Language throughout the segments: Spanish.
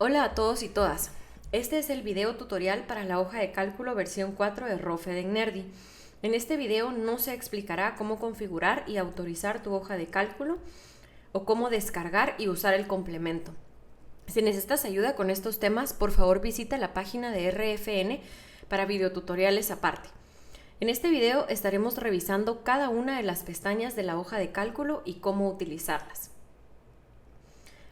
Hola a todos y todas. Este es el video tutorial para la hoja de cálculo versión 4 de Rofe de Nerdy. En este video no se explicará cómo configurar y autorizar tu hoja de cálculo o cómo descargar y usar el complemento. Si necesitas ayuda con estos temas, por favor visita la página de RFN para videotutoriales aparte. En este video estaremos revisando cada una de las pestañas de la hoja de cálculo y cómo utilizarlas.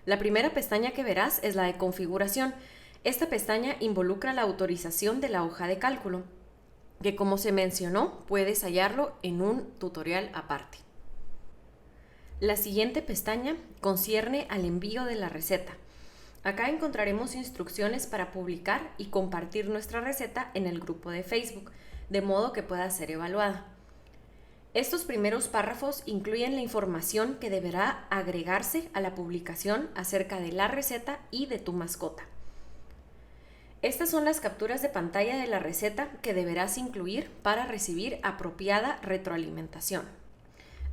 La primera pestaña que verás es la de configuración. Esta pestaña involucra la autorización de la hoja de cálculo, que como se mencionó, puedes hallarlo en un tutorial aparte. La siguiente pestaña concierne al envío de la receta. Acá encontraremos instrucciones para publicar y compartir nuestra receta en el grupo de Facebook, de modo que pueda ser evaluada. Estos primeros párrafos incluyen la información que deberá agregarse a la publicación acerca de la receta y de tu mascota. Estas son las capturas de pantalla de la receta que deberás incluir para recibir apropiada retroalimentación.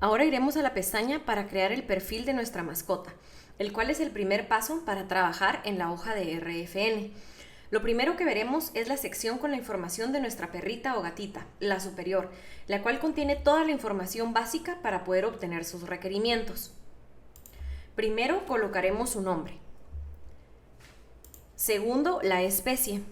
Ahora iremos a la pestaña para crear el perfil de nuestra mascota, el cual es el primer paso para trabajar en la hoja de RFN. Lo primero que veremos es la sección con la información de nuestra perrita o gatita, la superior, la cual contiene toda la información básica para poder obtener sus requerimientos. Primero colocaremos su nombre. Segundo, la especie.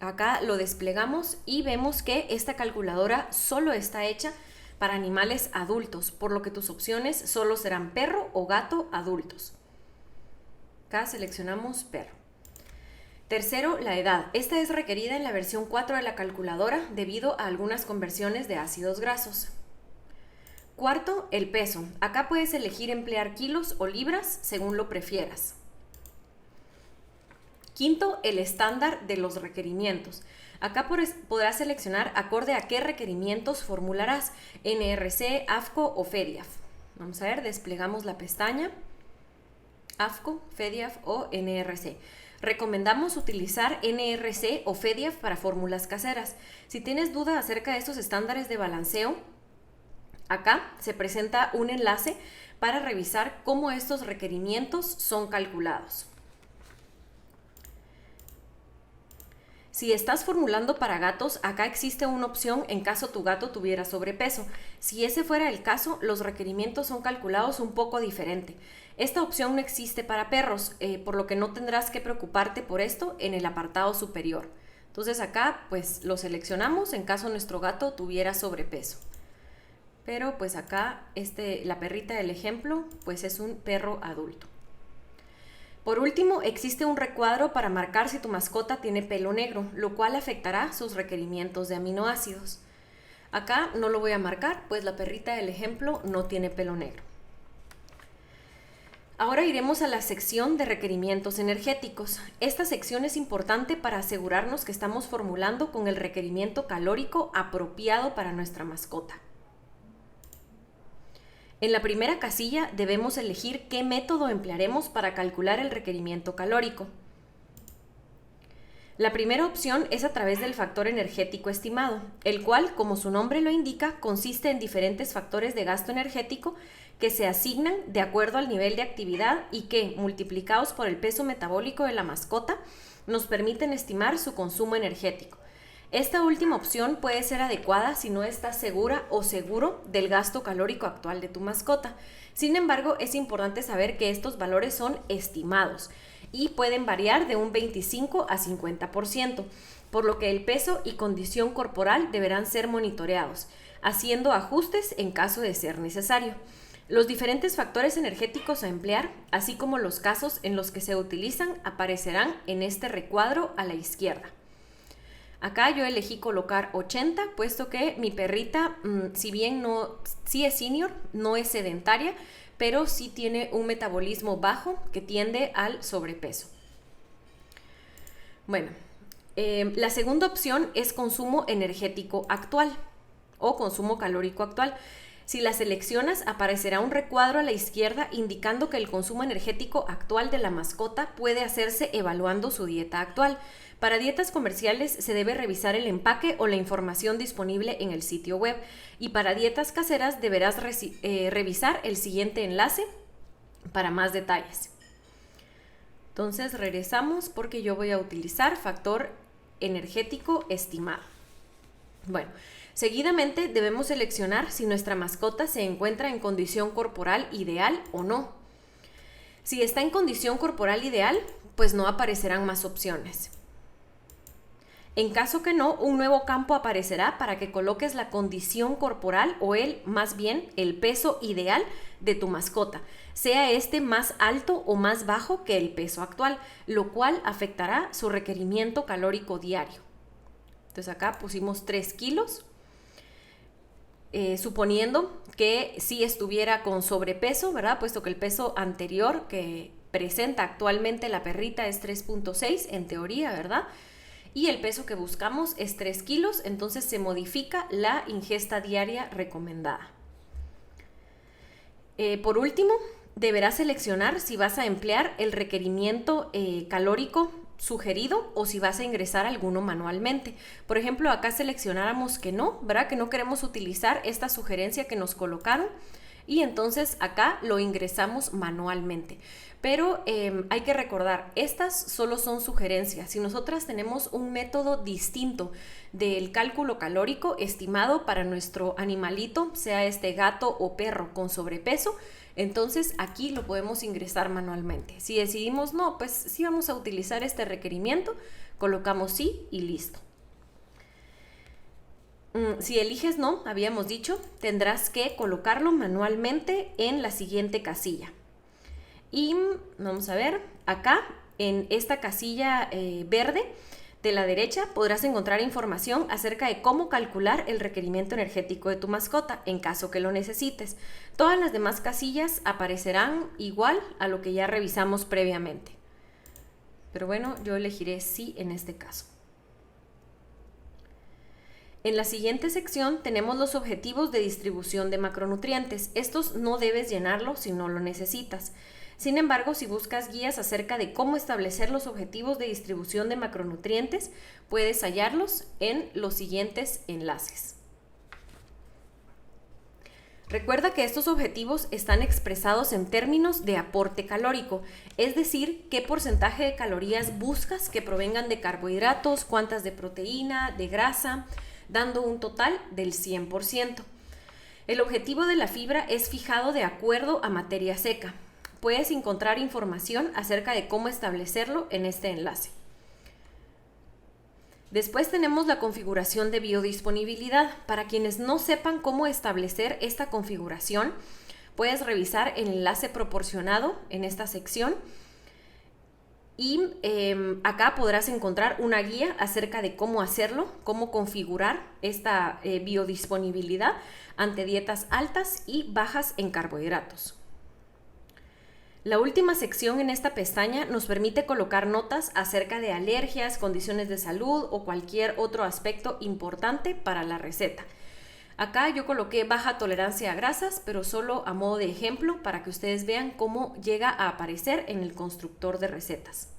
Acá lo desplegamos y vemos que esta calculadora solo está hecha para animales adultos, por lo que tus opciones solo serán perro o gato adultos. Acá seleccionamos perro. Tercero, la edad. Esta es requerida en la versión 4 de la calculadora debido a algunas conversiones de ácidos grasos. Cuarto, el peso. Acá puedes elegir emplear kilos o libras según lo prefieras. Quinto, el estándar de los requerimientos. Acá podrás seleccionar acorde a qué requerimientos formularás, NRC, AFCO o FEDIAF. Vamos a ver, desplegamos la pestaña, AFCO, FEDIAF o NRC. Recomendamos utilizar NRC o FEDIAF para fórmulas caseras. Si tienes duda acerca de estos estándares de balanceo, acá se presenta un enlace para revisar cómo estos requerimientos son calculados. Si estás formulando para gatos, acá existe una opción en caso tu gato tuviera sobrepeso. Si ese fuera el caso, los requerimientos son calculados un poco diferente. Esta opción no existe para perros, por lo que no tendrás que preocuparte por esto en el apartado superior. Entonces acá pues lo seleccionamos en caso nuestro gato tuviera sobrepeso. Pero pues acá la perrita del ejemplo pues es un perro adulto. Por último, existe un recuadro para marcar si tu mascota tiene pelo negro, lo cual afectará sus requerimientos de aminoácidos. Acá no lo voy a marcar, pues la perrita del ejemplo no tiene pelo negro. Ahora iremos a la sección de requerimientos energéticos. Esta sección es importante para asegurarnos que estamos formulando con el requerimiento calórico apropiado para nuestra mascota. En la primera casilla debemos elegir qué método emplearemos para calcular el requerimiento calórico. La primera opción es a través del factor energético estimado, el cual, como su nombre lo indica, consiste en diferentes factores de gasto energético que se asignan de acuerdo al nivel de actividad y que, multiplicados por el peso metabólico de la mascota, nos permiten estimar su consumo energético. Esta última opción puede ser adecuada si no estás segura o seguro del gasto calórico actual de tu mascota. Sin embargo, es importante saber que estos valores son estimados y pueden variar de un 25 a 50%, por lo que el peso y condición corporal deberán ser monitoreados, haciendo ajustes en caso de ser necesario. Los diferentes factores energéticos a emplear, así como los casos en los que se utilizan, aparecerán en este recuadro a la izquierda. Acá yo elegí colocar 80, puesto que mi perrita, si bien sí es senior, no es sedentaria, pero sí tiene un metabolismo bajo que tiende al sobrepeso. Bueno, la segunda opción es consumo energético actual o consumo calórico actual. Si la seleccionas, aparecerá un recuadro a la izquierda indicando que el consumo energético actual de la mascota puede hacerse evaluando su dieta actual. Para dietas comerciales se debe revisar el empaque o la información disponible en el sitio web, y para dietas caseras deberás revisar el siguiente enlace para más detalles. Entonces regresamos porque yo voy a utilizar factor energético estimado. Bueno, seguidamente debemos seleccionar si nuestra mascota se encuentra en condición corporal ideal o no. Si está en condición corporal ideal, pues no aparecerán más opciones. En caso que no, un nuevo campo aparecerá para que coloques la condición corporal o más bien el peso ideal de tu mascota, sea este más alto o más bajo que el peso actual, lo cual afectará su requerimiento calórico diario. Entonces acá pusimos 3 kilos, suponiendo que si estuviera con sobrepeso, ¿verdad? Puesto que el peso anterior que presenta actualmente la perrita es 3.6 en teoría, ¿verdad? Y el peso que buscamos es 3 kilos, entonces se modifica la ingesta diaria recomendada. Por último, deberás seleccionar si vas a emplear el requerimiento calórico sugerido o si vas a ingresar alguno manualmente. Por ejemplo, acá seleccionáramos que no, ¿verdad? Que no queremos utilizar esta sugerencia que nos colocaron y entonces acá lo ingresamos manualmente. Pero hay que recordar, estas solo son sugerencias. Si nosotras tenemos un método distinto del cálculo calórico estimado para nuestro animalito, sea este gato o perro con sobrepeso, entonces aquí lo podemos ingresar manualmente. Si decidimos no, pues sí vamos a utilizar este requerimiento, colocamos sí y listo. Si eliges no, habíamos dicho, tendrás que colocarlo manualmente en la siguiente casilla. Y vamos a ver, acá en esta casilla verde de la derecha podrás encontrar información acerca de cómo calcular el requerimiento energético de tu mascota en caso que lo necesites. Todas las demás casillas aparecerán igual a lo que ya revisamos previamente. Pero bueno, yo elegiré sí en este caso. En la siguiente sección tenemos los objetivos de distribución de macronutrientes. Estos no debes llenarlos si no lo necesitas. Sin embargo, si buscas guías acerca de cómo establecer los objetivos de distribución de macronutrientes, puedes hallarlos en los siguientes enlaces. Recuerda que estos objetivos están expresados en términos de aporte calórico, es decir, qué porcentaje de calorías buscas que provengan de carbohidratos, cuántas de proteína, de grasa, dando un total del 100%. El objetivo de la fibra es fijado de acuerdo a materia seca. Puedes encontrar información acerca de cómo establecerlo en este enlace. Después tenemos la configuración de biodisponibilidad. Para quienes no sepan cómo establecer esta configuración, puedes revisar el enlace proporcionado en esta sección y acá podrás encontrar una guía acerca de cómo hacerlo, cómo configurar esta biodisponibilidad ante dietas altas y bajas en carbohidratos. La última sección en esta pestaña nos permite colocar notas acerca de alergias, condiciones de salud o cualquier otro aspecto importante para la receta. Acá yo coloqué baja tolerancia a grasas, pero solo a modo de ejemplo para que ustedes vean cómo llega a aparecer en el constructor de recetas.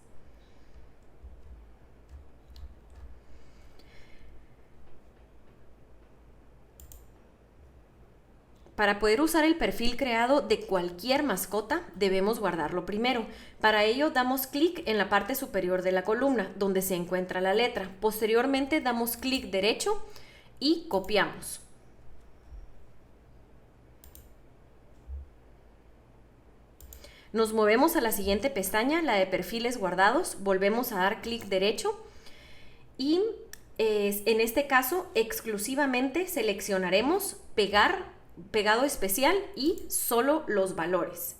Para poder usar el perfil creado de cualquier mascota, debemos guardarlo primero. Para ello, damos clic en la parte superior de la columna, donde se encuentra la letra. Posteriormente, damos clic derecho y copiamos. Nos movemos a la siguiente pestaña, la de perfiles guardados. Volvemos a dar clic derecho y en este caso, exclusivamente seleccionaremos pegado especial y solo los valores.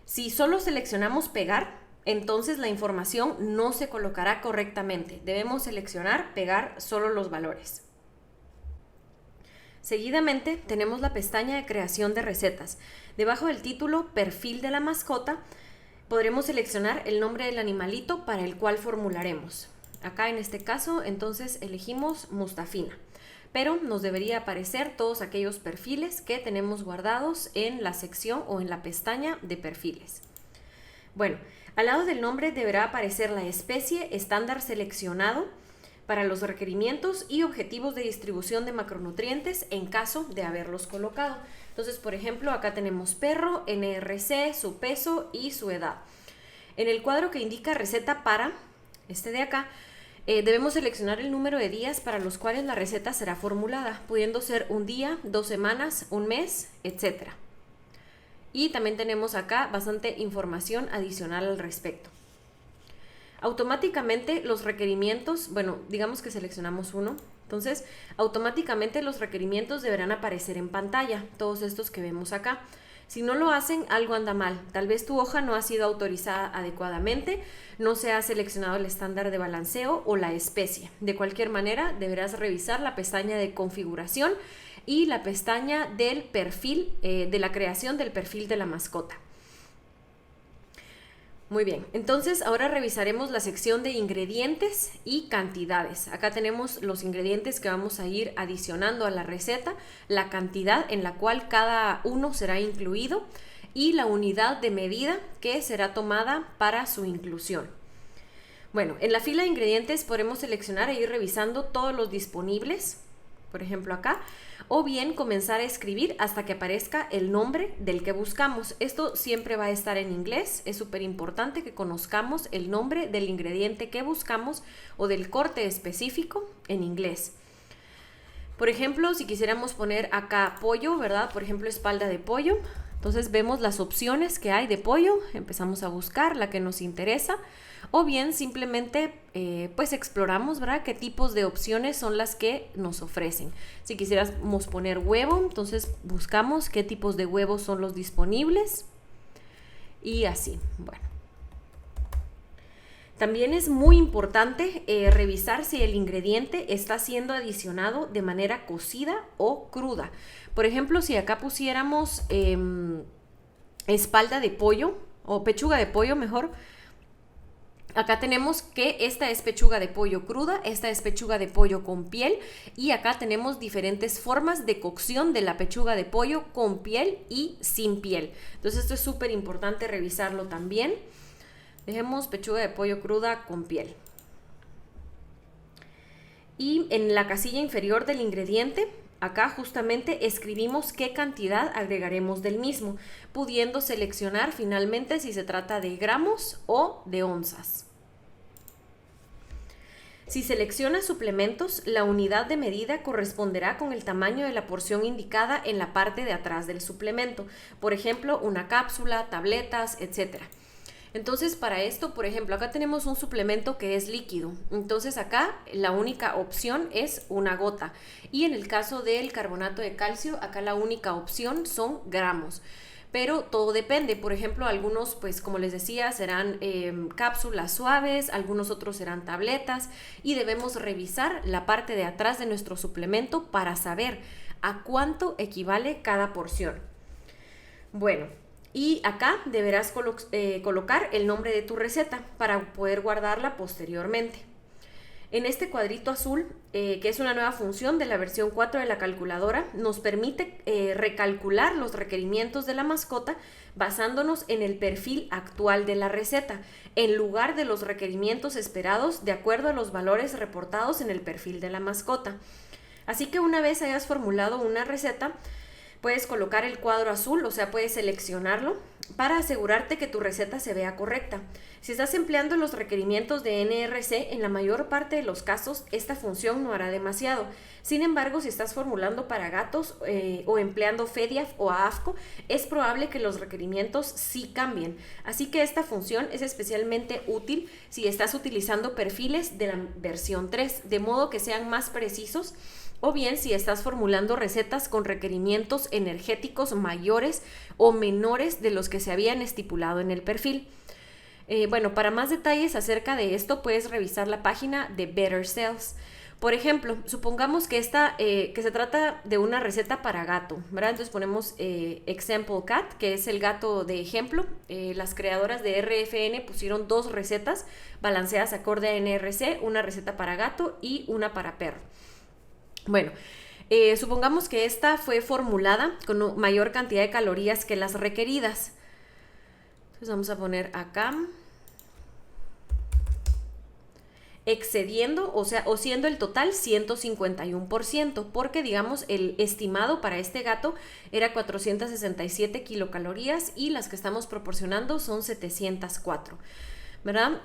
Si solo seleccionamos pegar, entonces la información no se colocará correctamente. Debemos seleccionar pegar solo los valores. Seguidamente tenemos la pestaña de creación de recetas. Debajo del título Perfil de la mascota, podremos seleccionar el nombre del animalito para el cual formularemos. Acá en este caso, entonces elegimos Mustafina. Pero nos debería aparecer todos aquellos perfiles que tenemos guardados en la sección o en la pestaña de perfiles. Bueno, al lado del nombre deberá aparecer la especie estándar seleccionado para los requerimientos y objetivos de distribución de macronutrientes en caso de haberlos colocado. Entonces, por ejemplo, acá tenemos perro, NRC, su peso y su edad. En el cuadro que indica receta para, este de acá, debemos seleccionar el número de días para los cuales la receta será formulada, pudiendo ser un día, 2 semanas, un mes, etc. Y también tenemos acá bastante información adicional al respecto. Automáticamente los requerimientos, bueno, digamos que seleccionamos uno, entonces automáticamente los requerimientos deberán aparecer en pantalla, todos estos que vemos acá. Si no lo hacen, algo anda mal. Tal vez tu hoja no ha sido autorizada adecuadamente, no se ha seleccionado el estándar de balanceo o la especie. De cualquier manera, deberás revisar la pestaña de configuración y la pestaña del perfil, de la creación del perfil de la mascota. Muy bien, entonces ahora revisaremos la sección de ingredientes y cantidades. Acá tenemos los ingredientes que vamos a ir adicionando a la receta, la cantidad en la cual cada uno será incluido y la unidad de medida que será tomada para su inclusión. Bueno, en la fila de ingredientes podremos seleccionar e ir revisando todos los disponibles, por ejemplo acá, o bien comenzar a escribir hasta que aparezca el nombre del que buscamos. Esto siempre va a estar en inglés, es súper importante que conozcamos el nombre del ingrediente que buscamos o del corte específico en inglés. Por ejemplo, si quisiéramos poner acá pollo, ¿verdad? Por ejemplo, espalda de pollo. Entonces vemos las opciones que hay de pollo, empezamos a buscar la que nos interesa, o bien simplemente pues exploramos, ¿verdad?, qué tipos de opciones son las que nos ofrecen. Si quisiéramos poner huevo, entonces buscamos qué tipos de huevos son los disponibles y así. Bueno, también es muy importante revisar si el ingrediente está siendo adicionado de manera cocida o cruda. Por ejemplo, si acá pusiéramos espalda de pollo o pechuga de pollo mejor, acá tenemos que esta es pechuga de pollo cruda, esta es pechuga de pollo con piel y acá tenemos diferentes formas de cocción de la pechuga de pollo con piel y sin piel. Entonces esto es súper importante revisarlo también. Dejemos pechuga de pollo cruda con piel. Y en la casilla inferior del ingrediente, acá justamente escribimos qué cantidad agregaremos del mismo, pudiendo seleccionar finalmente si se trata de gramos o de onzas. Si seleccionas suplementos, la unidad de medida corresponderá con el tamaño de la porción indicada en la parte de atrás del suplemento. Por ejemplo, una cápsula, tabletas, etc. Entonces, para esto, por ejemplo, acá tenemos un suplemento que es líquido. Entonces, acá la única opción es una gota. Y en el caso del carbonato de calcio, acá la única opción son gramos. Pero todo depende. Por ejemplo, algunos, pues como les decía, serán cápsulas suaves, algunos otros serán tabletas. Y debemos revisar la parte de atrás de nuestro suplemento para saber a cuánto equivale cada porción. Bueno, y acá deberás colocar el nombre de tu receta para poder guardarla posteriormente. En este cuadrito azul, que es una nueva función de la versión 4 de la calculadora, nos permite recalcular los requerimientos de la mascota basándonos en el perfil actual de la receta, en lugar de los requerimientos esperados de acuerdo a los valores reportados en el perfil de la mascota. Así que una vez hayas formulado una receta, puedes colocar el cuadro azul, o sea, puedes seleccionarlo para asegurarte que tu receta se vea correcta. Si estás empleando los requerimientos de NRC, en la mayor parte de los casos esta función no hará demasiado. Sin embargo, si estás formulando para gatos o empleando FEDIAF o AAFCO, es probable que los requerimientos sí cambien. Así que esta función es especialmente útil si estás utilizando perfiles de la versión 3, de modo que sean más precisos, o bien si estás formulando recetas con requerimientos energéticos mayores o menores de los que se habían estipulado en el perfil. Bueno, para más detalles acerca de esto puedes revisar la página de Better Cells. Por ejemplo, supongamos que que se trata de una receta para gato, ¿verdad? Entonces ponemos Example Cat, que es el gato de ejemplo. Las creadoras de RFN pusieron 2 recetas balanceadas acorde a NRC, una receta para gato y una para perro. Bueno, supongamos que esta fue formulada con mayor cantidad de calorías que las requeridas. Entonces vamos a poner acá. excediendo, o sea, o siendo el total 151%, porque digamos el estimado para este gato era 467 kilocalorías y las que estamos proporcionando son 704, ¿verdad?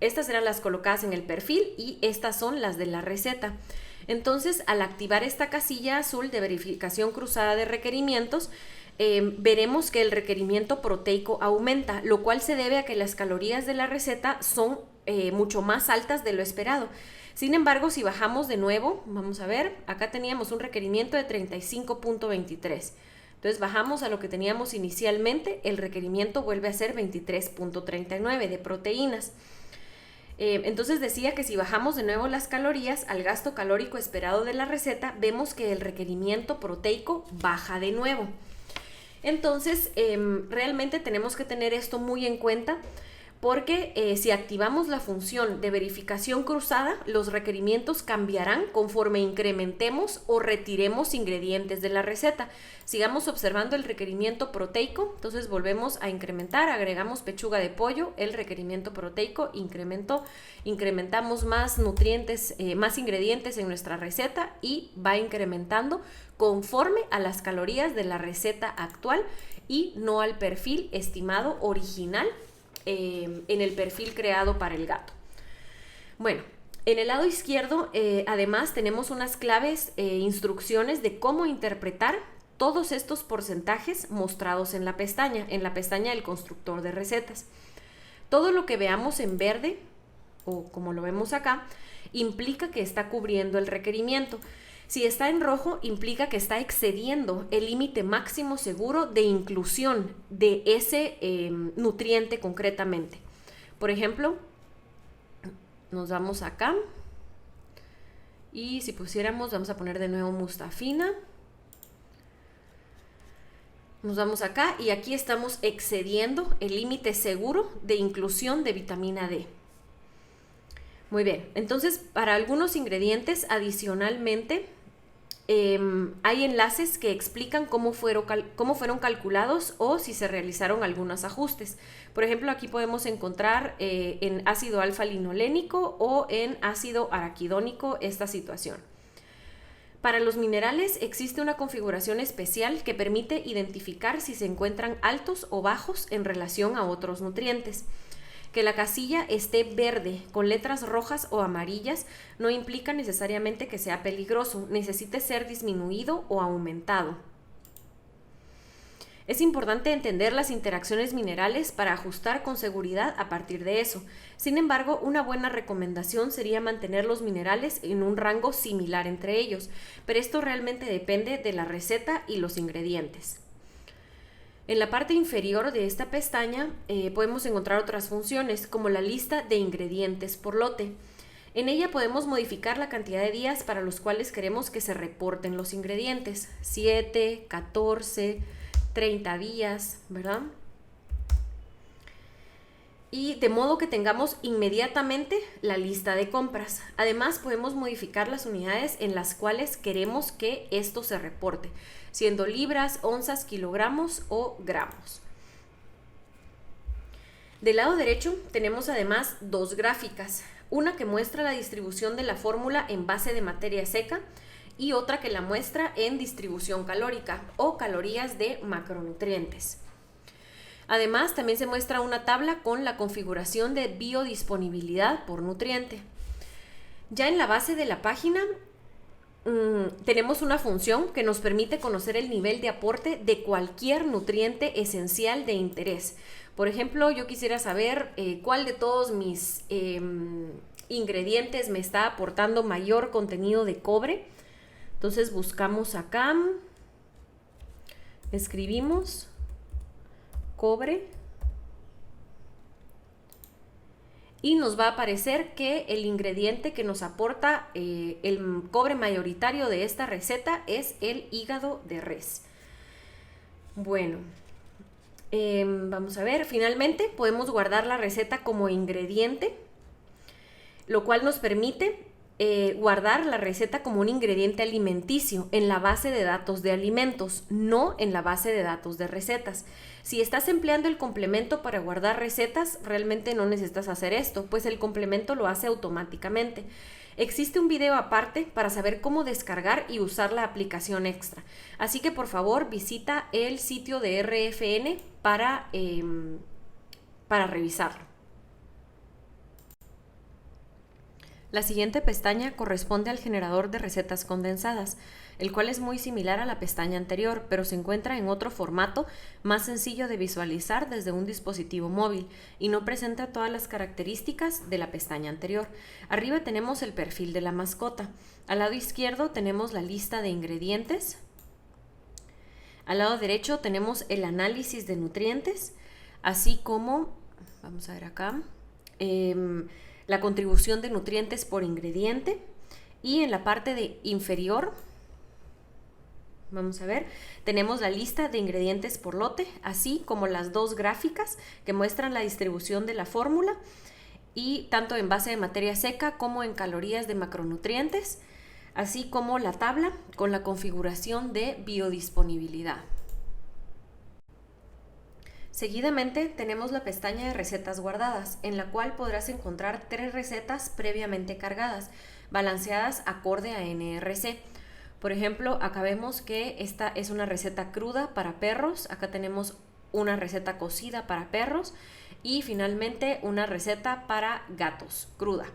Estas eran las colocadas en el perfil y estas son las de la receta. Entonces, al activar esta casilla azul de verificación cruzada de requerimientos, veremos que el requerimiento proteico aumenta, lo cual se debe a que las calorías de la receta son mucho más altas de lo esperado. Sin embargo, si bajamos de nuevo, vamos a ver, acá teníamos un requerimiento de 35.23. Entonces bajamos a lo que teníamos inicialmente, el requerimiento vuelve a ser 23.39 de proteínas. Entonces decía que si bajamos de nuevo las calorías al gasto calórico esperado de la receta, vemos que el requerimiento proteico baja de nuevo. Entonces, realmente tenemos que tener esto muy en cuenta porque si activamos la función de verificación cruzada, los requerimientos cambiarán conforme incrementemos o retiremos ingredientes de la receta. Sigamos observando el requerimiento proteico, entonces volvemos a incrementar, agregamos pechuga de pollo, el requerimiento proteico incrementó, incrementamos más nutrientes, más ingredientes en nuestra receta y va incrementando conforme a las calorías de la receta actual y no al perfil estimado original en el perfil creado para el gato. Bueno, en el lado izquierdo además tenemos unas claves instrucciones de cómo interpretar todos estos porcentajes mostrados en la pestaña del constructor de recetas. Todo lo que veamos en verde, o como lo vemos acá, implica que está cubriendo el requerimiento. Si está en rojo, implica que está excediendo el límite máximo seguro de inclusión de ese nutriente concretamente. Por ejemplo, nos vamos acá y si pusiéramos, vamos a poner de nuevo mustafina. Nos vamos acá y aquí estamos excediendo el límite seguro de inclusión de vitamina D. Muy bien, entonces para algunos ingredientes adicionalmente hay enlaces que explican cómo fueron calculados o si se realizaron algunos ajustes. Por ejemplo, aquí podemos encontrar en ácido alfa-linolénico o en ácido araquidónico esta situación. Para los minerales existe una configuración especial que permite identificar si se encuentran altos o bajos en relación a otros nutrientes. Que la casilla esté verde con letras rojas o amarillas no implica necesariamente que sea peligroso, necesite ser disminuido o aumentado. Es importante entender las interacciones minerales para ajustar con seguridad a partir de eso. Sin embargo, una buena recomendación sería mantener los minerales en un rango similar entre ellos, pero esto realmente depende de la receta y los ingredientes. En la parte inferior de esta pestaña podemos encontrar otras funciones como la lista de ingredientes por lote. En ella podemos modificar la cantidad de días para los cuales queremos que se reporten los ingredientes. 7, 14, 30 días, ¿verdad? Y de modo que tengamos inmediatamente la lista de compras. Además, podemos modificar las unidades en las cuales queremos que esto se reporte, siendo libras, onzas, kilogramos o gramos. Del lado derecho tenemos además dos gráficas, una que muestra la distribución de la fórmula en base de materia seca y otra que la muestra en distribución calórica o calorías de macronutrientes. Además, también se muestra una tabla con la configuración de biodisponibilidad por nutriente. Ya en la base de la página tenemos una función que nos permite conocer el nivel de aporte de cualquier nutriente esencial de interés. Por ejemplo, yo quisiera saber cuál de todos mis ingredientes me está aportando mayor contenido de cobre. Entonces buscamos acá, escribimos cobre y nos va a aparecer que el ingrediente que nos aporta el cobre mayoritario de esta receta es el hígado de res. Bueno, vamos a ver, finalmente podemos guardar la receta como ingrediente, lo cual nos permite guardar la receta como un ingrediente alimenticio en la base de datos de alimentos, no en la base de datos de recetas. Si estás empleando el complemento para guardar recetas, realmente no necesitas hacer esto, pues el complemento lo hace automáticamente. Existe un video aparte para saber cómo descargar y usar la aplicación extra. Así que por favor visita el sitio de RFN para revisarlo. La siguiente pestaña corresponde al generador de recetas condensadas, el cual es muy similar a la pestaña anterior, pero se encuentra en otro formato más sencillo de visualizar desde un dispositivo móvil y no presenta todas las características de la pestaña anterior. Arriba tenemos el perfil de la mascota. Al lado izquierdo tenemos la lista de ingredientes. Al lado derecho tenemos el análisis de nutrientes, así como, vamos a ver acá, la contribución de nutrientes por ingrediente, y en la parte inferior, vamos a ver, tenemos la lista de ingredientes por lote, así como las dos gráficas que muestran la distribución de la fórmula, y tanto en base de materia seca como en calorías de macronutrientes, así como la tabla con la configuración de biodisponibilidad. Seguidamente tenemos la pestaña de recetas guardadas, en la cual podrás encontrar 3 recetas previamente cargadas, balanceadas acorde a NRC. Por ejemplo, acá vemos que esta es una receta cruda para perros, acá tenemos una receta cocida para perros y finalmente una receta para gatos, cruda.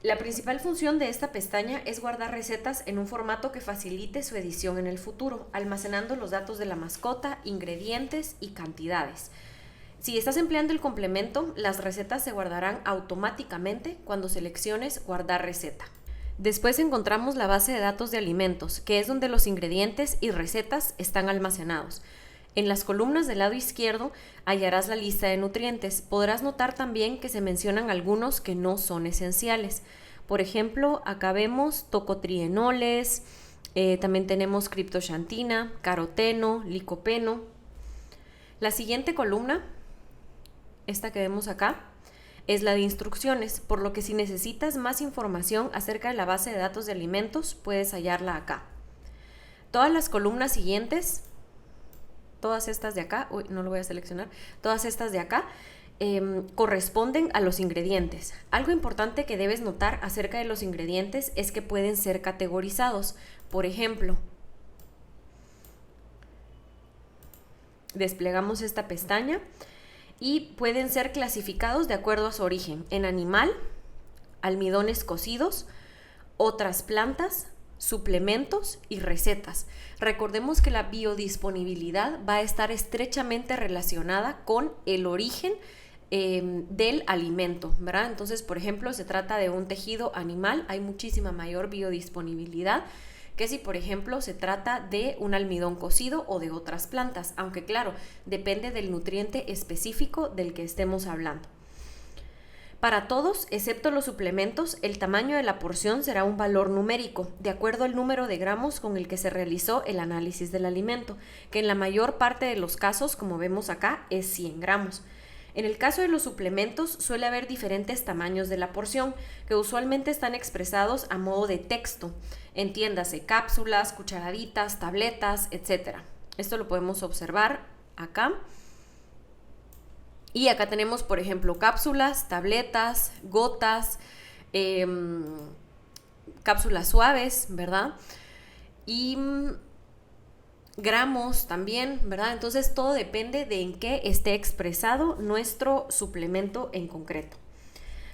La principal función de esta pestaña es guardar recetas en un formato que facilite su edición en el futuro, almacenando los datos de la mascota, ingredientes y cantidades. Si estás empleando el complemento, las recetas se guardarán automáticamente cuando selecciones guardar receta. Después encontramos la base de datos de alimentos, que es donde los ingredientes y recetas están almacenados. En las columnas del lado izquierdo hallarás la lista de nutrientes. Podrás notar también que se mencionan algunos que no son esenciales. Por ejemplo, acá vemos tocotrienoles, también tenemos criptoxantina, caroteno, licopeno. La siguiente columna, esta que vemos acá, es la de instrucciones, por lo que si necesitas más información acerca de la base de datos de alimentos, puedes hallarla acá. Todas las columnas siguientes, todas estas de acá, no lo voy a seleccionar, todas estas de acá corresponden a los ingredientes. Algo importante que debes notar acerca de los ingredientes es que pueden ser categorizados. Por ejemplo, desplegamos esta pestaña y pueden ser clasificados de acuerdo a su origen: en animal, almidones cocidos, otras plantas, suplementos y recetas. Recordemos que la biodisponibilidad va a estar estrechamente relacionada con el origen del alimento, ¿verdad? Entonces, por ejemplo, se trata de un tejido animal, hay muchísima mayor biodisponibilidad que si, por ejemplo, se trata de un almidón cocido o de otras plantas, aunque claro, depende del nutriente específico del que estemos hablando. Para todos, excepto los suplementos, el tamaño de la porción será un valor numérico, de acuerdo al número de gramos con el que se realizó el análisis del alimento, que en la mayor parte de los casos, como vemos acá, es 100 gramos. En el caso de los suplementos, suele haber diferentes tamaños de la porción, que usualmente están expresados a modo de texto, entiéndase cápsulas, cucharaditas, tabletas, etc. Esto lo podemos observar acá. Y acá tenemos, por ejemplo, cápsulas, tabletas, gotas, cápsulas suaves, ¿verdad? Y gramos también, ¿verdad? Entonces todo depende de en qué esté expresado nuestro suplemento en concreto.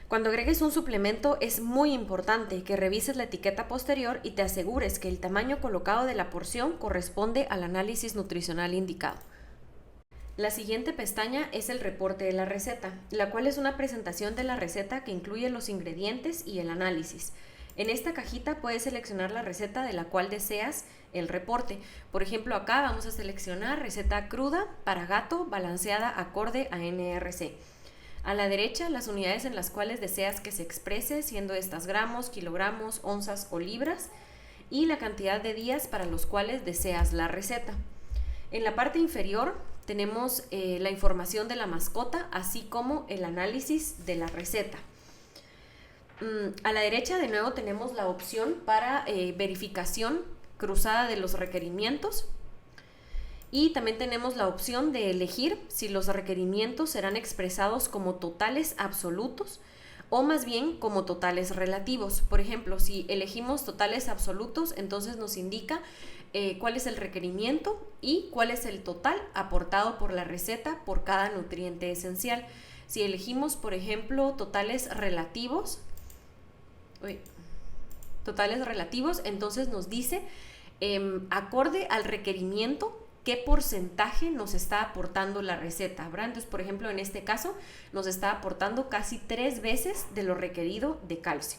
Cuando agregues un suplemento es muy importante que revises la etiqueta posterior y te asegures que el tamaño colocado de la porción corresponde al análisis nutricional indicado. La siguiente pestaña es el reporte de la receta, la cual es una presentación de la receta que incluye los ingredientes y el análisis. En esta cajita puedes seleccionar la receta de la cual deseas el reporte. Por ejemplo, acá vamos a seleccionar receta cruda para gato balanceada acorde a NRC. A la derecha, las unidades en las cuales deseas que se exprese, siendo estas gramos, kilogramos, onzas o libras, y la cantidad de días para los cuales deseas la receta. En la parte inferior tenemos la información de la mascota, así como el análisis de la receta. a la derecha de nuevo tenemos la opción para verificación cruzada de los requerimientos. Y también tenemos la opción de elegir si los requerimientos serán expresados como totales absolutos o más bien como totales relativos. Por ejemplo, si elegimos totales absolutos, entonces nos indica cuál es el requerimiento y cuál es el total aportado por la receta por cada nutriente esencial. Si elegimos, por ejemplo, totales relativos, entonces nos dice, acorde al requerimiento, qué porcentaje nos está aportando la receta, ¿verdad? Entonces, por ejemplo, en este caso nos está aportando casi 3 veces de lo requerido de calcio.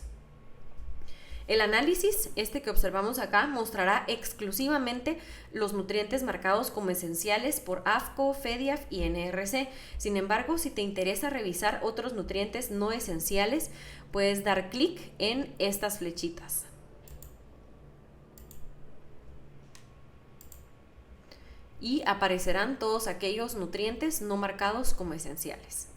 El análisis, que observamos acá, mostrará exclusivamente los nutrientes marcados como esenciales por AFCO, FEDIAF y NRC. Sin embargo, si te interesa revisar otros nutrientes no esenciales, puedes dar clic en estas flechitas. Y aparecerán todos aquellos nutrientes no marcados como esenciales.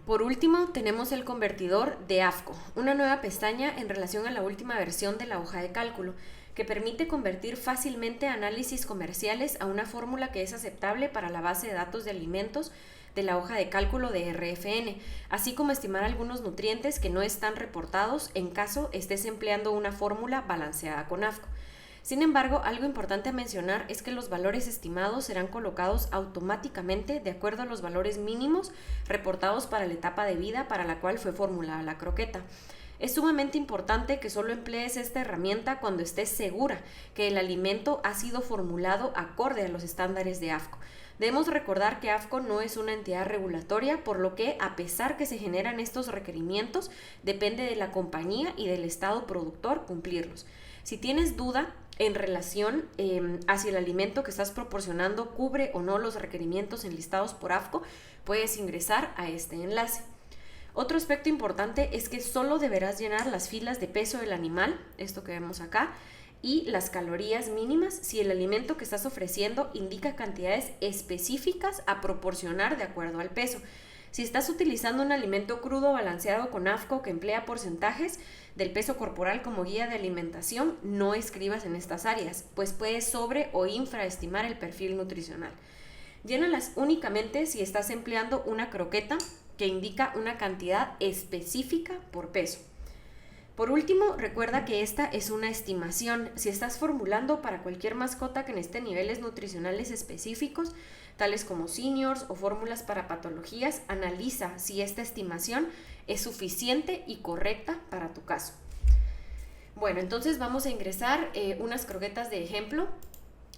Por último, tenemos el convertidor de AFCO, una nueva pestaña en relación a la última versión de la hoja de cálculo, que permite convertir fácilmente análisis comerciales a una fórmula que es aceptable para la base de datos de alimentos de la hoja de cálculo de RFN, así como estimar algunos nutrientes que no están reportados en caso estés empleando una fórmula balanceada con AFCO. Sin embargo, algo importante a mencionar es que los valores estimados serán colocados automáticamente de acuerdo a los valores mínimos reportados para la etapa de vida para la cual fue formulada la croqueta. Es sumamente importante que solo emplees esta herramienta cuando estés segura que el alimento ha sido formulado acorde a los estándares de AFCO. Debemos recordar que AFCO no es una entidad regulatoria, por lo que, a pesar que se generan estos requerimientos, depende de la compañía y del estado productor cumplirlos. Si tienes duda en relación a si el alimento que estás proporcionando cubre o no los requerimientos enlistados por AFCO, puedes ingresar a este enlace. Otro aspecto importante es que solo deberás llenar las filas de peso del animal, esto que vemos acá, y las calorías mínimas si el alimento que estás ofreciendo indica cantidades específicas a proporcionar de acuerdo al peso. Si estás utilizando un alimento crudo balanceado con AFCO que emplea porcentajes del peso corporal como guía de alimentación, no escribas en estas áreas, pues puedes sobre o infraestimar el perfil nutricional. Llénalas únicamente si estás empleando una croqueta que indica una cantidad específica por peso. Por último, recuerda que esta es una estimación. Si estás formulando para cualquier mascota que necesite niveles nutricionales específicos, tales como seniors o fórmulas para patologías, analiza si esta estimación es suficiente y correcta para tu caso. Bueno, entonces vamos a ingresar unas croquetas de ejemplo.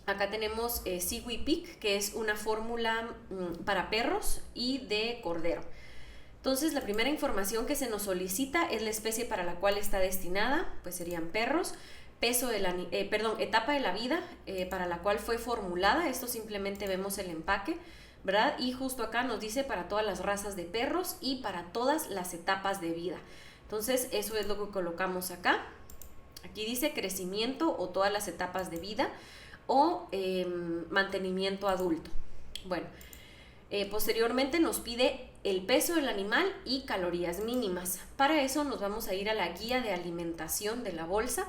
Acá tenemos Siwi-Pig, que es una fórmula para perros y de cordero. Entonces, la primera información que se nos solicita es la especie para la cual está destinada, pues serían perros, peso de etapa de la vida para la cual fue formulada, esto simplemente vemos el empaque, ¿verdad? Y justo acá nos dice para todas las razas de perros y para todas las etapas de vida. Entonces, eso es lo que colocamos acá. Aquí dice crecimiento o todas las etapas de vida o mantenimiento adulto. Bueno, posteriormente nos pide el peso del animal y calorías mínimas. Para eso nos vamos a ir a la guía de alimentación de la bolsa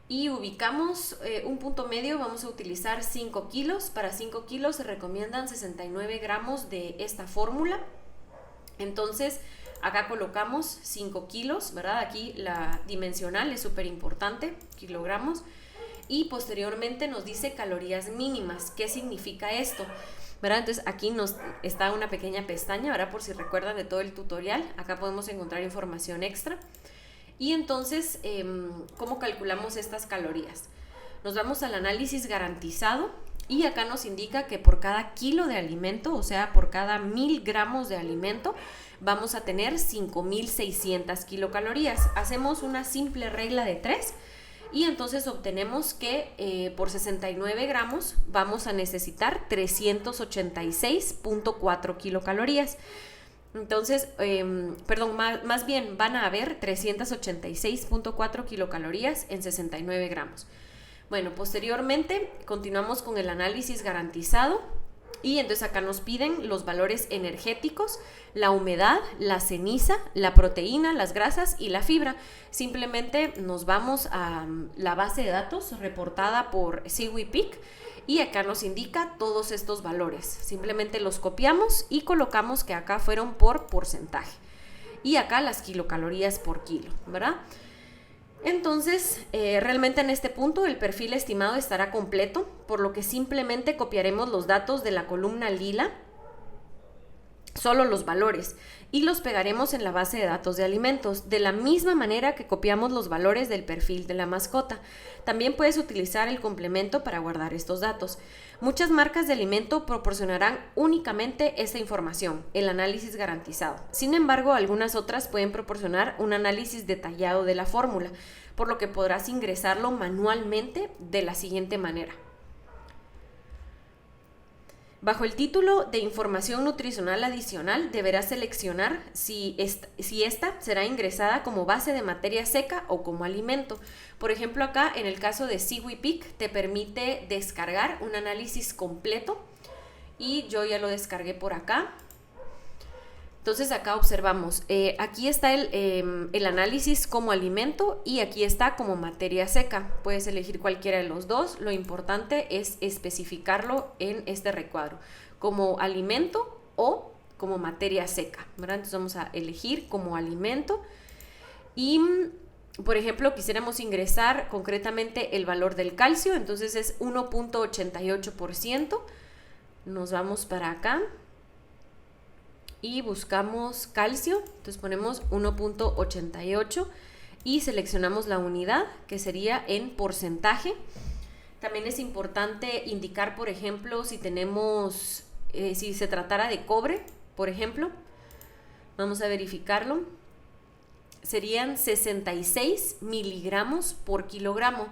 y ubicamos un punto medio. Vamos a utilizar 5 kilos. Para 5 kilos se recomiendan 69 gramos de esta fórmula. Entonces acá colocamos 5 kilos, ¿verdad? Aquí la dimensional es súper importante, kilogramos. Y posteriormente nos dice calorías mínimas. ¿Qué significa esto? ¿Verdad? Entonces aquí nos está una pequeña pestaña, ¿verdad? Por si recuerdan de todo el tutorial, acá podemos encontrar información extra. Y entonces, ¿cómo calculamos estas calorías? Nos vamos al análisis garantizado y acá nos indica que por cada kilo de alimento, o sea, por cada 1000 gramos de alimento, vamos a tener 5600 kilocalorías. Hacemos una simple regla de 3. Y entonces obtenemos que por 69 gramos vamos a necesitar 386.4 kilocalorías. Entonces, más bien van a haber 386.4 kilocalorías en 69 gramos. Bueno, posteriormente continuamos con el análisis garantizado Y entonces acá nos piden los valores energéticos, la humedad, la ceniza, la proteína, las grasas y la fibra. Simplemente nos vamos a la base de datos reportada por SeaWePeak y acá nos indica todos estos valores. Simplemente los copiamos y colocamos que acá fueron por porcentaje. Y acá las kilocalorías por kilo, ¿verdad? Entonces, realmente en este punto el perfil estimado estará completo, por lo que simplemente copiaremos los datos de la columna lila, solo los valores, y los pegaremos en la base de datos de alimentos, de la misma manera que copiamos los valores del perfil de la mascota. También puedes utilizar el complemento para guardar estos datos. Muchas marcas de alimento proporcionarán únicamente esta información, el análisis garantizado. Sin embargo, algunas otras pueden proporcionar un análisis detallado de la fórmula, por lo que podrás ingresarlo manualmente de la siguiente manera. Bajo el título de Información Nutricional Adicional, deberás seleccionar si esta será ingresada como base de materia seca o como alimento. Por ejemplo, acá en el caso de SeaWePeak te permite descargar un análisis completo y yo ya lo descargué por acá. Entonces acá observamos, aquí está el análisis como alimento y aquí está como materia seca. Puedes elegir cualquiera de los dos, lo importante es especificarlo en este recuadro, como alimento o como materia seca, ¿verdad? Entonces vamos a elegir como alimento y, por ejemplo, quisiéramos ingresar concretamente el valor del calcio, entonces es 1.88%, nos vamos para acá. Y buscamos calcio, entonces ponemos 1.88 y seleccionamos la unidad que sería en porcentaje. También es importante indicar, por ejemplo, si tenemos, si se tratara de cobre, por ejemplo, vamos a verificarlo, serían 66 miligramos por kilogramo.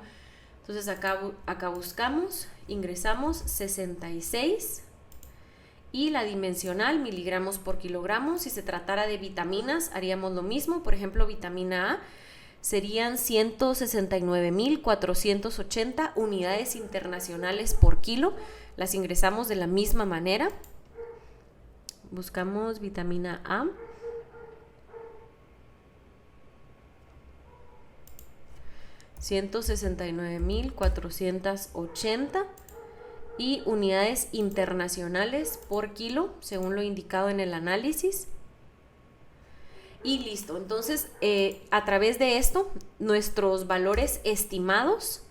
Entonces acá buscamos, ingresamos 66 y la dimensional, miligramos por kilogramo. Si se tratara de vitaminas, haríamos lo mismo. Por ejemplo, vitamina A serían 169.480 unidades internacionales por kilo. Las ingresamos de la misma manera. Buscamos vitamina A. $169.480 y unidades internacionales por kilo, según lo indicado en el análisis. Y listo. Entonces, a través de esto, nuestros valores estimados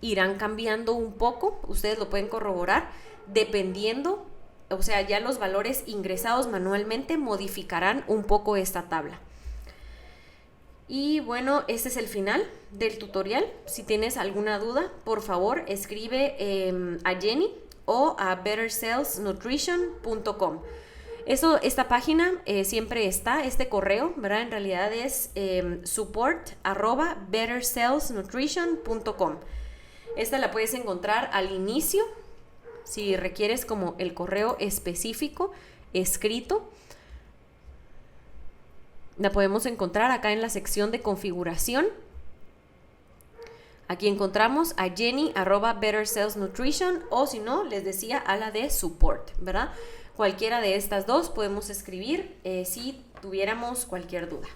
irán cambiando un poco. Ustedes lo pueden corroborar dependiendo, o sea, ya los valores ingresados manualmente modificarán un poco esta tabla. Y bueno, este es el final del tutorial. Si tienes alguna duda, por favor, escribe a Jenny o a bettercellsnutrition.com. Esta página siempre está, este correo, ¿verdad? En realidad es support@bettercellsnutrition.com. Esta la puedes encontrar al inicio, si requieres como el correo específico escrito. La podemos encontrar acá en la sección de configuración. Aquí encontramos a Jenny@bettercellsnutrition o si no, les decía a la de support, ¿verdad? Cualquiera de estas dos podemos escribir si tuviéramos cualquier duda.